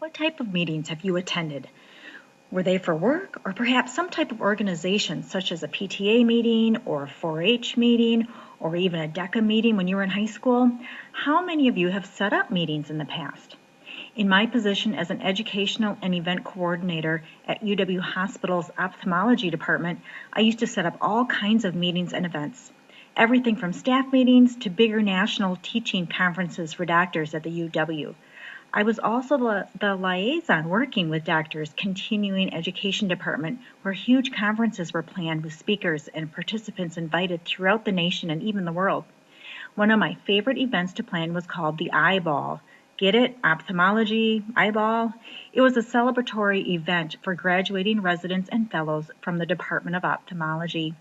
What type of meetings have you attended? Were they for work or perhaps some type of organization such as a PTA meeting or a 4-H meeting or even a DECA meeting when you were in high school? How many of you have set up meetings in the past? In my position as an educational and event coordinator at UW Hospital's ophthalmology department, I used to set up all kinds of meetings and events. Everything from staff meetings to bigger national teaching conferences for doctors at the UW. I was also the liaison working with doctors' continuing education department, where huge conferences were planned with speakers and participants invited throughout the nation and even the world. One of my favorite events to plan was called the Eyeball. Get it? Ophthalmology, eyeball? It was a celebratory event for graduating residents and fellows from the Department of Ophthalmology.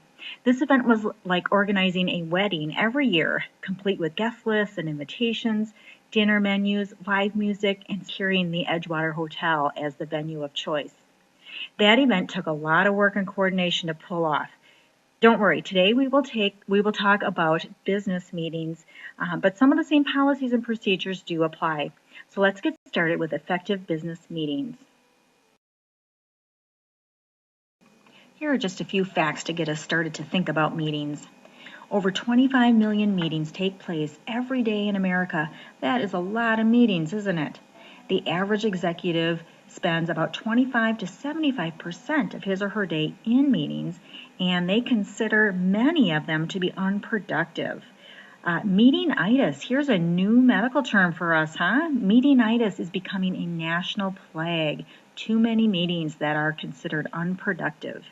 This event was like organizing a wedding every year, complete with guest lists and invitations, dinner menus, live music, and securing the Edgewater Hotel as the venue of choice. That event took a lot of work and coordination to pull off. Don't worry, today we will talk about business meetings, but some of the same policies and procedures do apply. So let's get started with effective business meetings. Here are just a few facts to get us started to think about meetings. Over 25 million meetings take place every day in America. That is a lot of meetings, isn't it? The average executive spends about 25 to 75% of his or her day in meetings, and they consider many of them to be unproductive. Meetingitis, here's a new medical term for us, huh? Meetingitis is becoming a national plague. Too many meetings that are considered unproductive.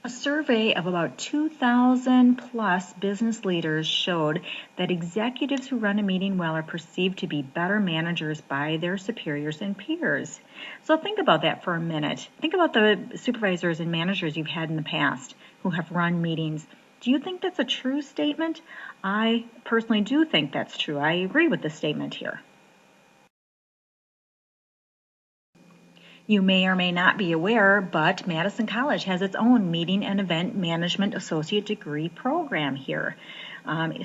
A survey of about 2,000 plus business leaders showed that executives who run a meeting well are perceived to be better managers by their superiors and peers. So think about that for a minute. Think about the supervisors and managers you've had in the past who have run meetings. Do you think that's a true statement? I personally do think that's true. I agree with the statement here. You may or may not be aware, but Madison College has its own Meeting and Event Management Associate Degree program here.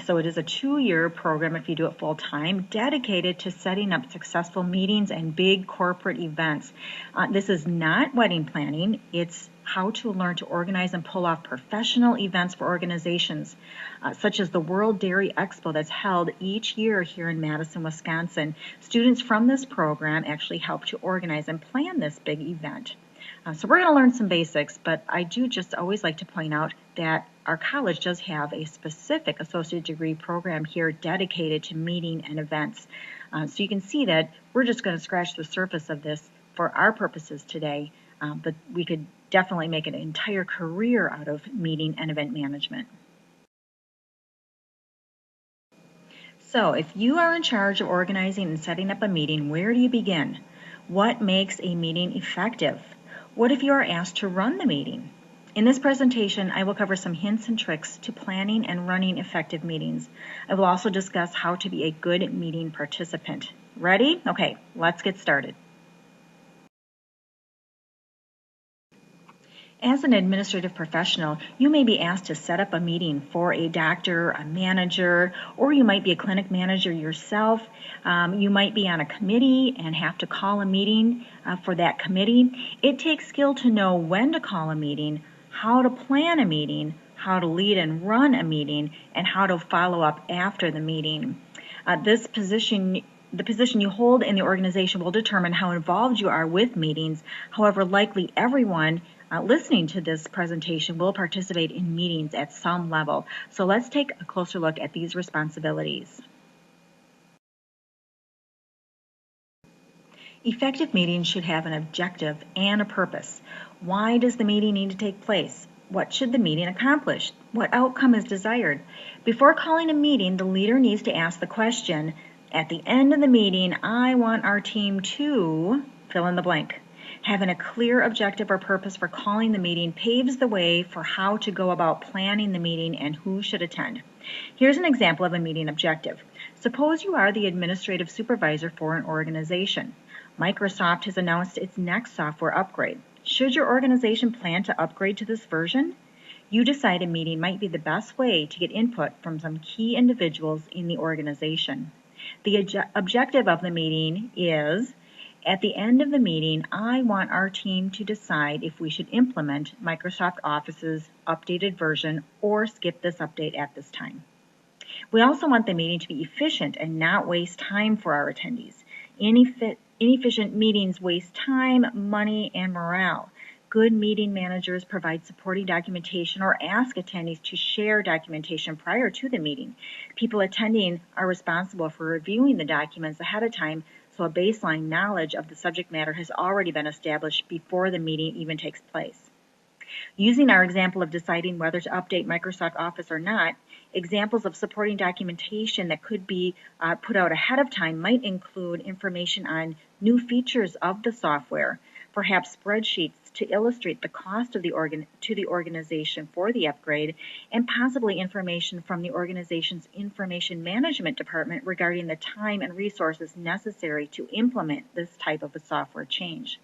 So it is a 2-year program, if you do it full time, dedicated to setting up successful meetings and big corporate events. This is not wedding planning. It's how to learn to organize and pull off professional events for organizations, such as the World Dairy Expo that's held each year here in Madison, Wisconsin. Students from this program actually help to organize and plan this big event. So we're going to learn some basics, but I do just always like to point out that our college does have a specific associate degree program here dedicated to meeting and events. So you can see that we're just going to scratch the surface of this for our purposes today, but we could definitely make an entire career out of meeting and event management. So if you are in charge of organizing and setting up a meeting, where do you begin? What makes a meeting effective? What if you are asked to run the meeting? In this presentation, I will cover some hints and tricks to planning and running effective meetings. I will also discuss how to be a good meeting participant. Ready? Okay, let's get started. As an administrative professional, you may be asked to set up a meeting for a doctor, a manager, or you might be a clinic manager yourself. You might be on a committee and have to call a meeting for that committee. It takes skill to know when to call a meeting, how to plan a meeting, how to lead and run a meeting, and how to follow up after the meeting. The position you hold in the organization will determine how involved you are with meetings. However, likely everyone listening to this presentation will participate in meetings at some level. So let's take a closer look at these responsibilities. Effective meetings should have an objective and a purpose. Why does the meeting need to take place? What should the meeting accomplish? What outcome is desired? Before calling a meeting, the leader needs to ask the question, at the end of the meeting, I want our team to fill in the blank. Having a clear objective or purpose for calling the meeting paves the way for how to go about planning the meeting and who should attend. Here's an example of a meeting objective. Suppose you are the administrative supervisor for an organization. Microsoft has announced its next software upgrade. Should your organization plan to upgrade to this version? You decide a meeting might be the best way to get input from some key individuals in the organization. The objective of the meeting is, at the end of the meeting, I want our team to decide if we should implement Microsoft Office's updated version or skip this update at this time. We also want the meeting to be efficient and not waste time for our attendees. Inefficient meetings waste time, money, and morale. Good meeting managers provide supporting documentation or ask attendees to share documentation prior to the meeting. People attending are responsible for reviewing the documents ahead of time, so a baseline knowledge of the subject matter has already been established before the meeting even takes place. Using our example of deciding whether to update Microsoft Office or not, examples of supporting documentation that could be put out ahead of time might include information on new features of the software, perhaps spreadsheets to illustrate the cost of to the organization for the upgrade, and possibly information from the organization's information management department regarding the time and resources necessary to implement this type of a software change.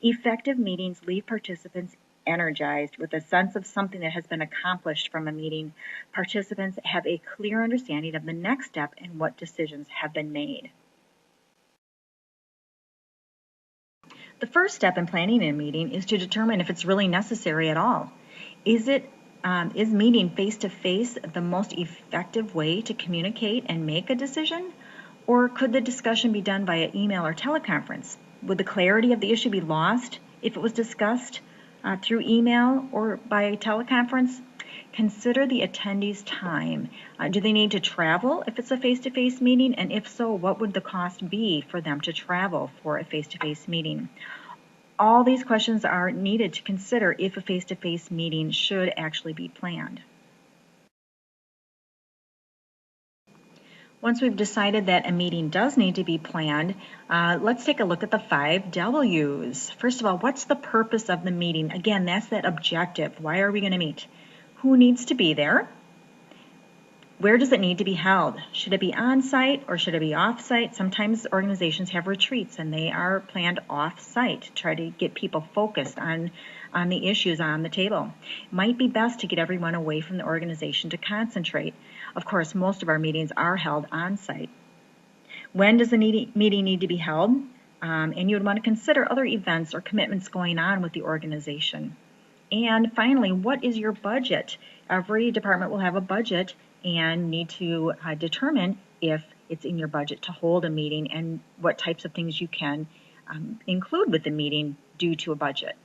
Effective meetings leave participants energized with a sense of something that has been accomplished from a meeting. Participants have a clear understanding of the next step and what decisions have been made. The first step in planning a meeting is to determine if it's really necessary at all. Is meeting face-to-face the most effective way to communicate and make a decision? Or could the discussion be done via email or teleconference? Would the clarity of the issue be lost if it was discussed through email or by teleconference? Consider the attendees' time. Do they need to travel if it's a face-to-face meeting? And if so, what would the cost be for them to travel for a face-to-face meeting? All these questions are needed to consider if a face-to-face meeting should actually be planned. Once we've decided that a meeting does need to be planned, let's take a look at the 5 W's. First of all, what's the purpose of the meeting? Again, that's that objective. Why are we going to meet? Who needs to be there? Where does it need to be held? Should it be on-site or should it be off-site? Sometimes organizations have retreats and they are planned off-site to try to get people focused on the issues on the table. It might be best to get everyone away from the organization to concentrate. Of course, most of our meetings are held on-site. When does the meeting need to be held? And you would want to consider other events or commitments going on with the organization. And finally, what is your budget? Every department will have a budget and need to determine if it's in your budget to hold a meeting and what types of things you can include with the meeting due to a budget.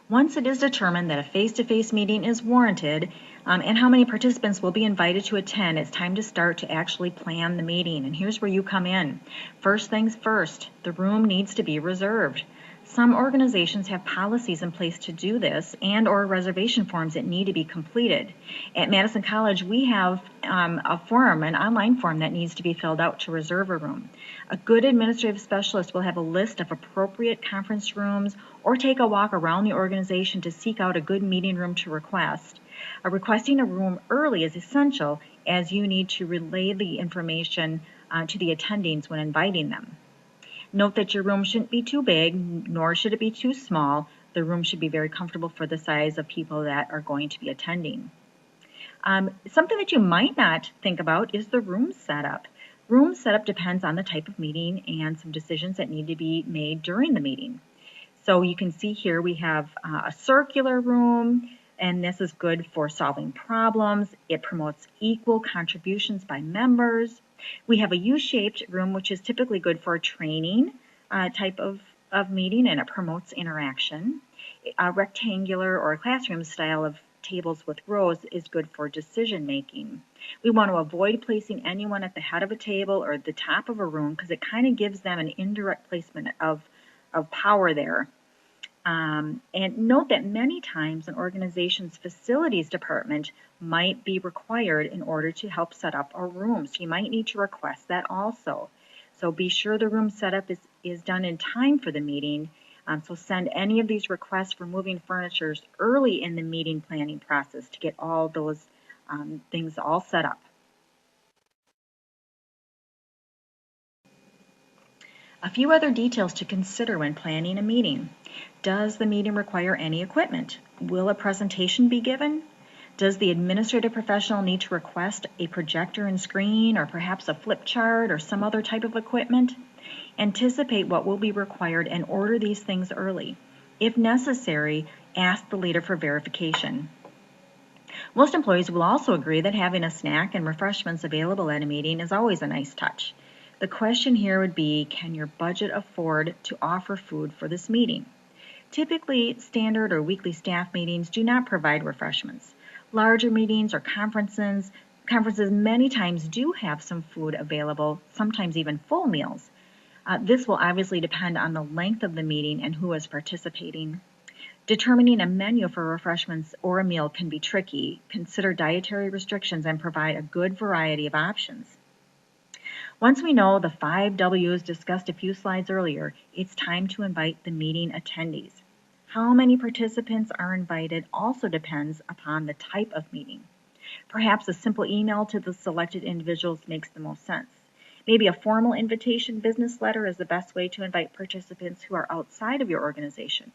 Once it is determined that a face-to-face meeting is warranted and how many participants will be invited to attend, it's time to start to actually plan the meeting. And here's where you come in. First things first, the room needs to be reserved. Some organizations have policies in place to do this and or reservation forms that need to be completed. At Madison College, we have a form, an online form that needs to be filled out to reserve a room. A good administrative specialist will have a list of appropriate conference rooms or take a walk around the organization to seek out a good meeting room to request. Requesting a room early is essential as you need to relay the information to the attendings when inviting them. Note that your room shouldn't be too big, nor should it be too small. The room should be very comfortable for the size of people that are going to be attending. Something that you might not think about is the room setup. Room setup depends on the type of meeting and some decisions that need to be made during the meeting. So you can see here we have a circular room, and this is good for solving problems. It promotes equal contributions by members. We have a U-shaped room, which is typically good for a training type of meeting, and it promotes interaction. A rectangular or a classroom style of tables with rows is good for decision making. We want to avoid placing anyone at the head of a table or the top of a room because it kind of gives them an indirect placement of power there. And note that many times an organization's facilities department might be required in order to help set up a room. So you might need to request that also. So be sure the room setup is done in time for the meeting. So send any of these requests for moving furniture early in the meeting planning process to get all those things all set up. A few other details to consider when planning a meeting. Does the meeting require any equipment? Will a presentation be given? Does the administrative professional need to request a projector and screen, or perhaps a flip chart or some other type of equipment? Anticipate what will be required and order these things early. If necessary, ask the leader for verification. Most employees will also agree that having a snack and refreshments available at a meeting is always a nice touch. The question here would be, can your budget afford to offer food for this meeting? Typically, standard or weekly staff meetings do not provide refreshments. Larger meetings or conferences many times do have some food available, sometimes even full meals. This will obviously depend on the length of the meeting and who is participating. Determining a menu for refreshments or a meal can be tricky. Consider dietary restrictions and provide a good variety of options. Once we know the 5 W's discussed a few slides earlier, it's time to invite the meeting attendees. How many participants are invited also depends upon the type of meeting. Perhaps a simple email to the selected individuals makes the most sense. Maybe a formal invitation business letter is the best way to invite participants who are outside of your organization.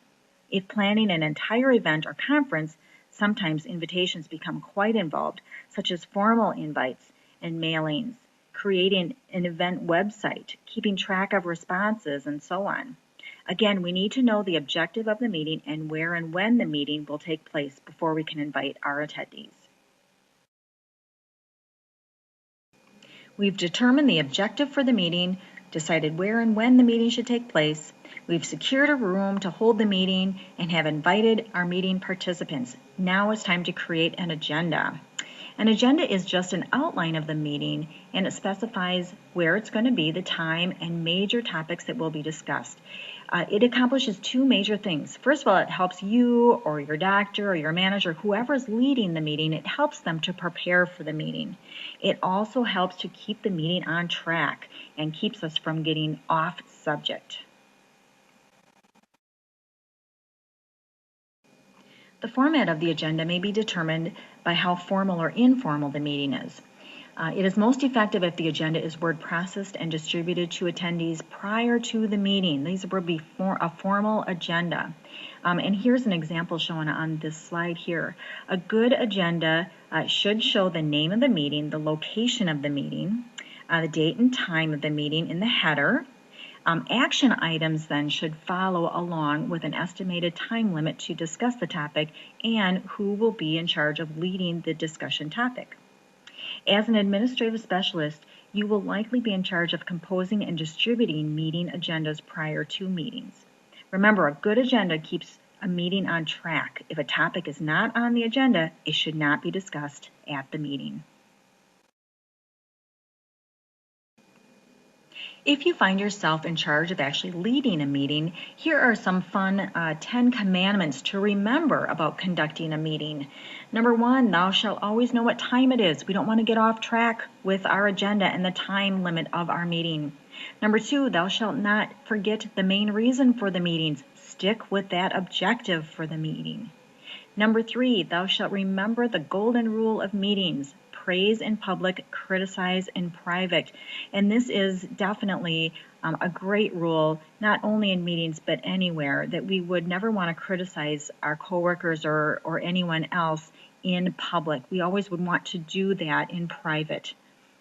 If planning an entire event or conference, sometimes invitations become quite involved, such as formal invites and mailings, creating an event website, keeping track of responses, and so on. Again, we need to know the objective of the meeting and where and when the meeting will take place before we can invite our attendees. We've determined the objective for the meeting, decided where and when the meeting should take place. We've secured a room to hold the meeting and have invited our meeting participants. Now it's time to create an agenda. An agenda is just an outline of the meeting, and it specifies where it's going to be, the time, and major topics that will be discussed. It accomplishes 2 major things. First of all, it helps you or your doctor or your manager, whoever is leading the meeting, it helps them to prepare for the meeting. It also helps to keep the meeting on track and keeps us from getting off subject. The format of the agenda may be determined by how formal or informal the meeting is. It is most effective if the agenda is word processed and distributed to attendees prior to the meeting. These will be a formal agenda. And here's an example shown on this slide here. A good agenda should show the name of the meeting, the location of the meeting, the date and time of the meeting in the header. Action items then should follow along with an estimated time limit to discuss the topic and who will be in charge of leading the discussion topic. As an administrative specialist, you will likely be in charge of composing and distributing meeting agendas prior to meetings. Remember, a good agenda keeps a meeting on track. If a topic is not on the agenda, it should not be discussed at the meeting. If you find yourself in charge of actually leading a meeting, here are some fun 10 commandments to remember about conducting a meeting. Number 1, thou shalt always know what time it is. We don't want to get off track with our agenda and the time limit of our meeting. Number 2, thou shalt not forget the main reason for the meetings. Stick with that objective for the meeting. Number 3, thou shalt remember the golden rule of meetings. Praise in public, criticize in private. And this is definitely a great rule, not only in meetings but anywhere, that we would never want to criticize our coworkers or anyone else in public. We always would want to do that in private.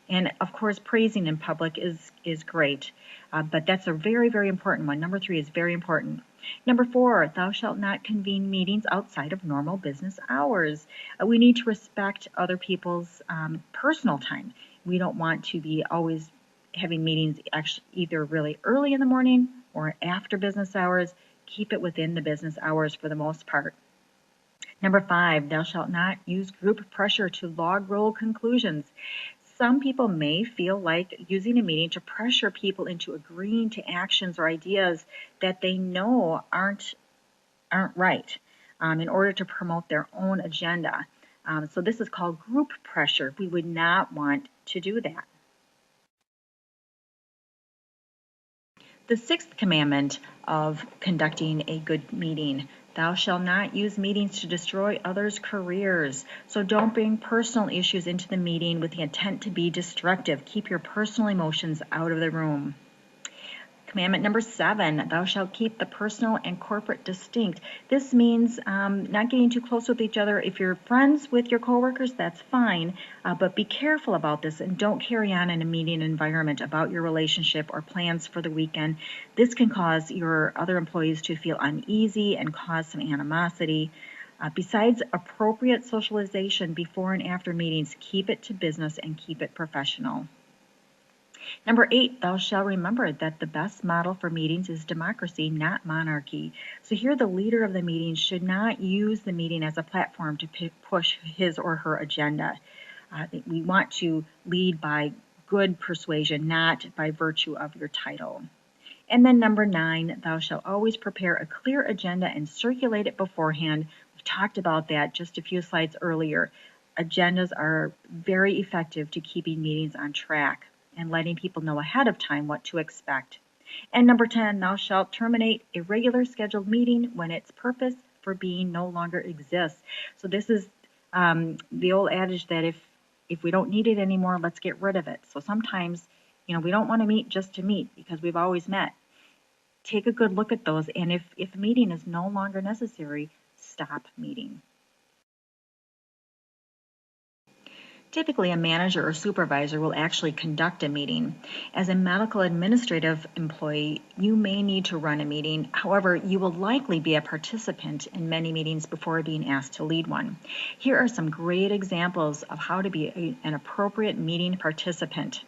And of course, praising in public is great, but that's a very, very important one. Number 3 is very important. Number 4, thou shalt not convene meetings outside of normal business hours. We need to respect other people's personal time. We don't want to be always having meetings either really early in the morning or after business hours. Keep it within the business hours for the most part. Number 5, thou shalt not use group pressure to log roll conclusions. Some people may feel like using a meeting to pressure people into agreeing to actions or ideas that they know aren't right in order to promote their own agenda. So this is called group pressure. We would not want to do that. The 6th commandment of conducting a good meeting: thou shalt not use meetings to destroy others' careers. So don't bring personal issues into the meeting with the intent to be destructive. Keep your personal emotions out of the room. Commandment number 7, thou shalt keep the personal and corporate distinct. This means not getting too close with each other. If you're friends with your coworkers, that's fine, but be careful about this and don't carry on in a meeting environment about your relationship or plans for the weekend. This can cause your other employees to feel uneasy and cause some animosity. Besides appropriate socialization before and after meetings, keep it to business and keep it professional. Number 8, thou shalt remember that the best model for meetings is democracy, not monarchy. So here the leader of the meeting should not use the meeting as a platform to push his or her agenda. We want to lead by good persuasion, not by virtue of your title. And then number 9, thou shalt always prepare a clear agenda and circulate it beforehand. We talked about that just a few slides earlier. Agendas are very effective to keeping meetings on track and letting people know ahead of time what to expect. And number 10, thou shalt terminate a regular scheduled meeting when its purpose for being no longer exists. So this is the old adage that if we don't need it anymore, let's get rid of it. So sometimes, we don't want to meet just to meet because we've always met. Take a good look at those, and if a meeting is no longer necessary, stop meeting. Typically, a manager or supervisor will actually conduct a meeting. As a medical administrative employee, you may need to run a meeting. However, you will likely be a participant in many meetings before being asked to lead one. Here are some great examples of how to be an appropriate meeting participant.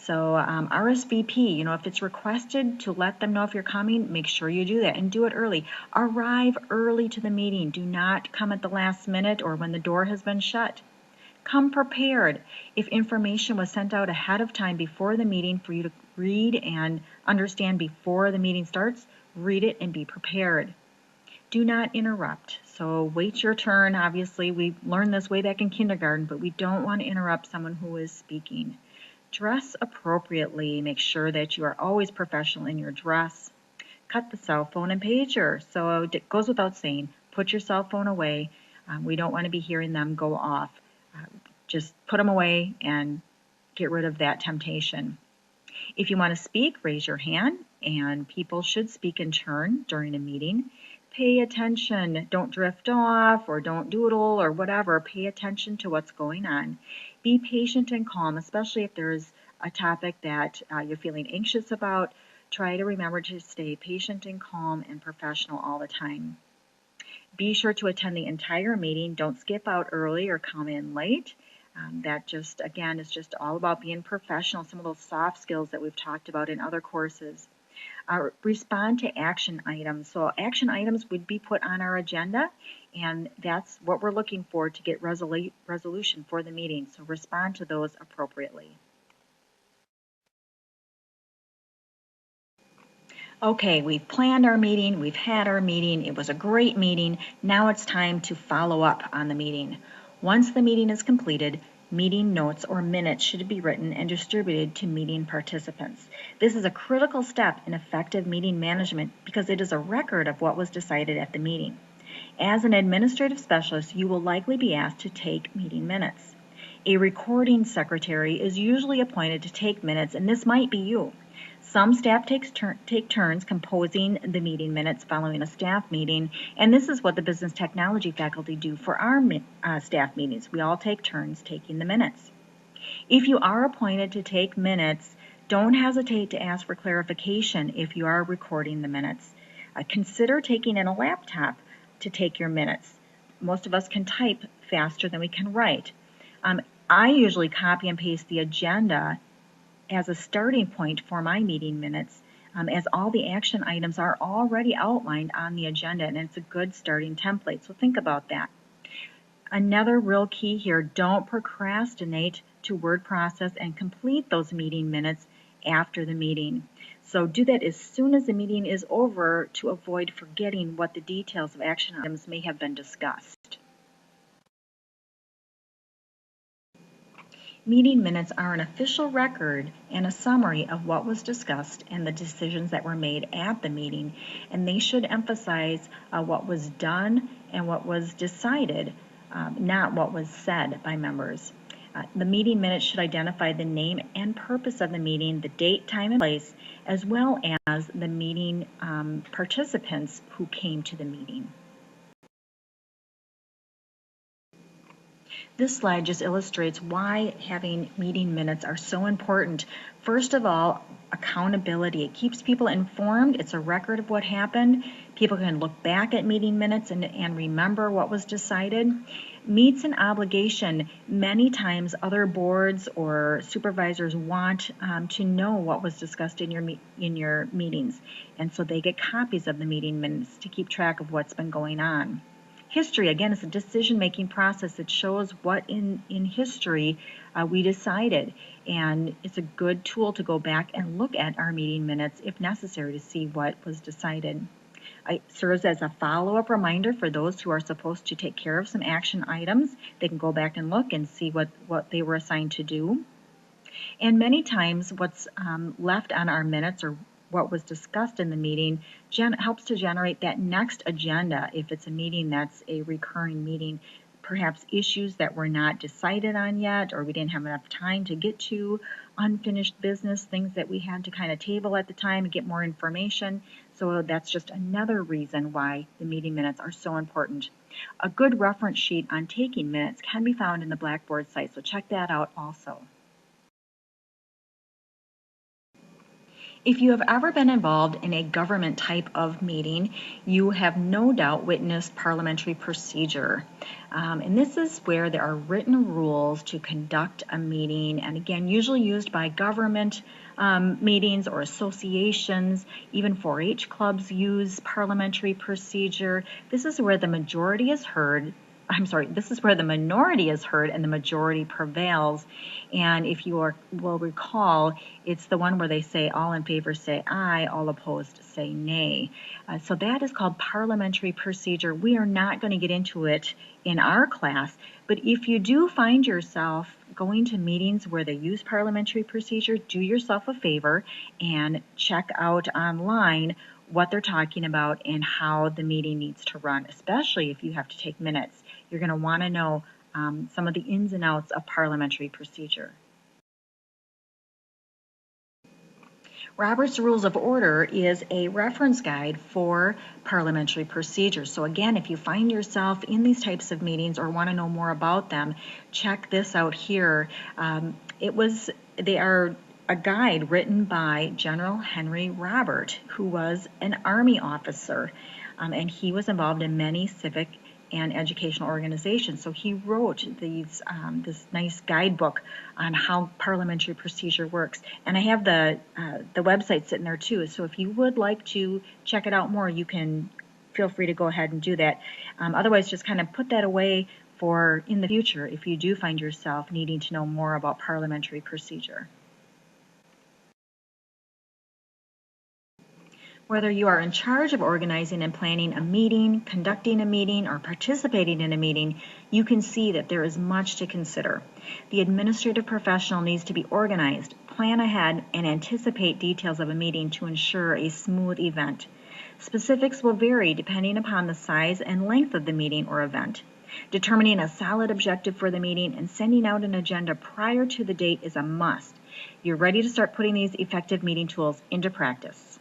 So RSVP, if it's requested to let them know if you're coming, make sure you do that and do it early. Arrive early to the meeting. Do not come at the last minute or when the door has been shut. Come prepared. If information was sent out ahead of time before the meeting for you to read and understand before the meeting starts, read it and be prepared. Do not interrupt. So wait your turn. Obviously, we learned this way back in kindergarten, but we don't want to interrupt someone who is speaking. Dress appropriately. Make sure that you are always professional in your dress. Cut the cell phone and pager. So it goes without saying, put your cell phone away. We don't want to be hearing them go off. Just put them away and get rid of that temptation. If you want to speak, raise your hand, and people should speak in turn during a meeting. Pay attention. Don't drift off or don't doodle or whatever. Pay attention to what's going on. Be patient and calm, especially if there's a topic that you're feeling anxious about. Try to remember to stay patient and calm and professional all the time. Be sure to attend the entire meeting. Don't skip out early or come in late. That just, again, is just all about being professional, some of those soft skills that we've talked about in other courses. Respond to action items. So action items would be put on our agenda, and that's what we're looking for to get resolution for the meeting. So respond to those appropriately. Okay, we've planned our meeting, we've had our meeting, it was a great meeting. Now it's time to follow up on the meeting. Once the meeting is completed, meeting notes or minutes should be written and distributed to meeting participants. This is a critical step in effective meeting management because it is a record of what was decided at the meeting. As an administrative specialist, you will likely be asked to take meeting minutes. A recording secretary is usually appointed to take minutes, and this might be you. Some staff take turns composing the meeting minutes following a staff meeting, and this is what the business technology faculty do for our staff meetings. We all take turns taking the minutes. If you are appointed to take minutes, don't hesitate to ask for clarification if you are recording the minutes. Consider taking in a laptop to take your minutes. Most of us can type faster than we can write. I usually copy and paste the agenda as a starting point for my meeting minutes, as all the action items are already outlined on the agenda, and it's a good starting template. So think about that. Another real key here, don't procrastinate to word process and complete those meeting minutes after the meeting. So do that as soon as the meeting is over to avoid forgetting what the details of action items may have been discussed. Meeting minutes are an official record and a summary of what was discussed and the decisions that were made at the meeting, and they should emphasize what was done and what was decided, not what was said by members. The meeting minutes should identify the name and purpose of the meeting, the date, time, and place, as well as the meeting participants who came to the meeting. This slide just illustrates why having meeting minutes are so important. First of all, accountability. It keeps people informed. It's a record of what happened. People can look back at meeting minutes and remember what was decided. Meets an obligation. Many times other boards or supervisors want to know what was discussed in your meetings, and so they get copies of the meeting minutes to keep track of what's been going on. History, again, is a decision-making process that shows what in history we decided, and it's a good tool to go back and look at our meeting minutes if necessary to see what was decided. It serves as a follow-up reminder for those who are supposed to take care of some action items. They can go back and look and see what they were assigned to do. And many times what's left on our minutes or what was discussed in the meeting helps to generate that next agenda if it's a meeting that's a recurring meeting. Perhaps issues that were not decided on yet, or we didn't have enough time to get to, unfinished business, things that we had to kind of table at the time and get more information. So that's just another reason why the meeting minutes are so important. A good reference sheet on taking minutes can be found in the Blackboard site, so check that out also. If you have ever been involved in a government type of meeting, you have no doubt witnessed parliamentary procedure. And this is where there are written rules to conduct a meeting, and again, usually used by government meetings or associations. Even 4-H clubs use parliamentary procedure. This is where the majority is heard. This is where the minority is heard and the majority prevails. And if you will recall, it's the one where they say all in favor say aye, all opposed say nay. So that is called parliamentary procedure. We are not going to get into it in our class, but if you do find yourself going to meetings where they use parliamentary procedure, do yourself a favor and check out online what they're talking about and how the meeting needs to run, especially if you have to take minutes. You're going to want to know some of the ins and outs of parliamentary procedure. Robert's Rules of Order is a reference guide for parliamentary procedure. So again, if you find yourself in these types of meetings or want to know more about them, check this out here. They are a guide written by General Henry Robert, who was an Army officer, and he was involved in many civic and educational organizations. So he wrote this nice guidebook on how parliamentary procedure works. And I have the website sitting there too. So if you would like to check it out more, you can feel free to go ahead and do that. Otherwise, just kind of put that away for in the future if you do find yourself needing to know more about parliamentary procedure. Whether you are in charge of organizing and planning a meeting, conducting a meeting, or participating in a meeting, you can see that there is much to consider. The administrative professional needs to be organized, plan ahead, and anticipate details of a meeting to ensure a smooth event. Specifics will vary depending upon the size and length of the meeting or event. Determining a solid objective for the meeting and sending out an agenda prior to the date is a must. You're ready to start putting these effective meeting tools into practice.